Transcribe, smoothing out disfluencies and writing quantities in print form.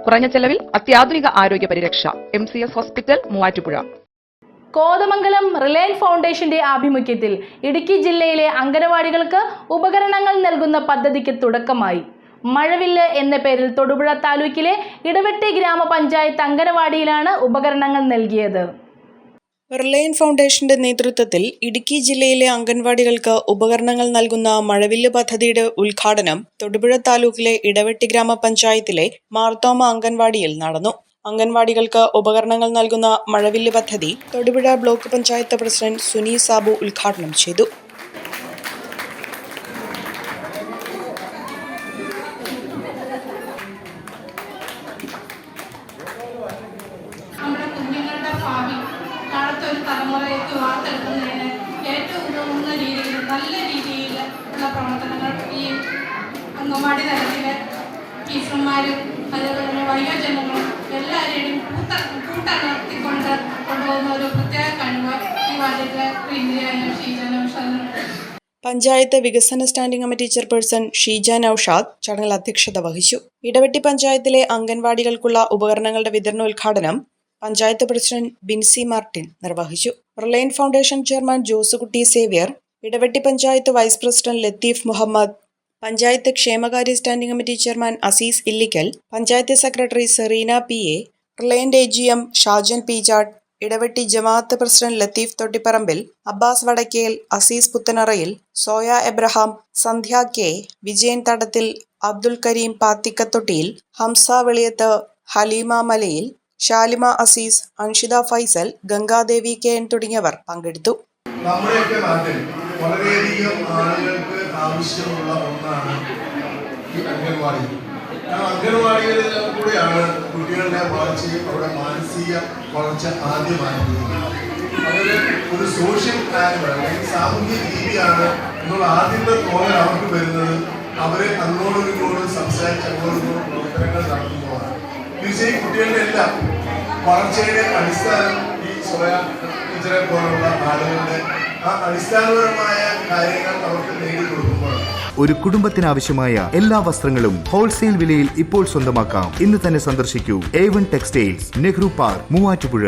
കുറഞ്ഞ ചെലവിൽ അത്യാധുനിക ആരോഗ്യ പരിരക്ഷ. MCS hospital, Muvattupuzha. Kothamangalam Reliance ഫൗണ്ടേഷന്റെ ആഭിമുഖ്യത്തിൽ ഇടുക്കി ജില്ലയിലെ അംഗനവാടികൾക്ക് ഉപകരണങ്ങൾ നൽകുന്ന പദ്ധതിക്ക് തുടക്കമായി. മഴവില്ല് എന്ന പേരിൽ തൊടുപുഴ താലൂക്കിലെ ഇടവെട്ടി ഗ്രാമപഞ്ചായത്ത് അംഗനവാടിയിലാണ് ഉപകരണങ്ങൾ നൽകിയത്. റിലയൻസ് ഫൗണ്ടേഷന്റെ നേതൃത്വത്തിൽ ഇടുക്കി ജില്ലയിലെ അംഗൻവാടികൾക്ക് ഉപകരണങ്ങൾ നൽകുന്ന മഴവില്ല് പദ്ധതിയുടെ ഉദ്ഘാടനം തൊടുപുഴ താലൂക്കിലെ ഇടവെട്ടി ഗ്രാമപഞ്ചായത്തിലെ മാർത്തോമ അംഗൻവാടിയിൽ നടന്നു. അംഗൻവാടികൾക്ക് ഉപകരണങ്ങൾ നൽകുന്ന മഴവില്ല് പദ്ധതി തൊടുപുഴ ബ്ലോക്ക് പഞ്ചായത്ത് പ്രസിഡന്റ് സുനി സാബു ഉദ്ഘാടനം ചെയ്തു. ഒരു തലമുറയ്ക്ക് വാർത്തെടുക്കുന്നതിന് ഏറ്റവും ഉതകുന്ന രീതിയിൽ നല്ല രീതിയിലുള്ള പ്രവർത്തനങ്ങൾ ഈ അംഗൻവാടി തലത്തിലെ ടീച്ചർമാരും അതുപോലെ തന്നെ വയോജനങ്ങളും എല്ലാവരെയും കൂട്ടർത്തിക്കൊണ്ട് കൊണ്ടുപോകുന്ന ഒരു പ്രത്യേക കഴിവ് ഈ വാർഡിലെ പ്രിയങ്കരായ ഷീജ നൗഷാദ്. പഞ്ചായത്ത് വികസന standing committee chairperson Sheeja Naushad ചടങ്ങിൽ അധ്യക്ഷത വഹിച്ചു. ഇടവെട്ടി പഞ്ചായത്തിലെ അംഗൻവാടികൾക്കുള്ള ഉപകരണങ്ങളുടെ വിതരണോദ്ഘാടനം പഞ്ചായത്ത് പ്രസിഡന്റ് ബിൻസി മാർട്ടിൻ നിർവഹിച്ചു. Reliance foundation chairman Josekutty Xavier, Idavetty panchayat vice president Latheef Muhammad, panchayat ക്ഷേമകാര്യ standing committee chairman Azeez Illikkal, panchayat secretary Sereena PA, Reliance AGM Shajan Peejatt, Idavetty Jamaat president Latheef Thottiparambil, Abbas Vadakkel, Azeez Puthanarayil, Soya Abraham, Sandhya K, Vijayan Thadathil, Abdul Kareem പാത്തിക്കത്തൊട്ടിയിൽ, Hamza വെളിയത്ത്, ഹലീമ മലയിൽ, ഷാലിമ അസീസ്, അൻഷിത ഫൈസൽ, ഗംഗാദേവി KN തുടങ്ങിയവർ പങ്കെടുത്തു. നമ്മുടെയൊക്കെ നാട്ടിൽ വളരെയധികം ആളുകൾക്ക് ആവശ്യമുള്ള ഒന്നാണ് ഈ അംഗൻവാടി. അംഗൻവാടികളിൽ കൂടെയാണ് കുട്ടികളുടെ വളർച്ചയും അവരുടെ മാനസിക വളർച്ച ആദ്യമായിരുന്നത്. അവര് ഒരു സോഷ്യൽ ആനിമൽ അല്ലെങ്കിൽ സാമൂഹ്യ ജീവിയാണ് എന്നുള്ള ആദ്യത്തെ തോന്നൽ അവർക്ക് വരുന്നത് അവര് അങ്ങോട്ടും ഇങ്ങോട്ടും സംസാരിച്ച് അങ്ങോട്ടും ഇങ്ങോട്ടും പ്രവർത്തനങ്ങൾ നടത്തുന്നതാണ്. തീർച്ചയായും കുട്ടികളുടെ എല്ലാം വളർച്ചയുടെ അടിസ്ഥാനം ഈ സോയ ടീച്ചറെ പോലുള്ള ആളുകളുടെ ആ അടിസ്ഥാനപരമായ കാര്യങ്ങൾ അവർക്ക് നേടിക്കൊടുക്കുമ്പോഴാണ്. ഒരു കുടുംബത്തിനാവശ്യമായ എല്ലാ വസ്ത്രങ്ങളും ഹോൾസെയിൽ വിലയിൽ ഇപ്പോൾ സ്വന്തമാക്കാം. ഇന്ന് തന്നെ സന്ദർശിക്കൂ A1 textiles, Nehru park, Muvattupuzha.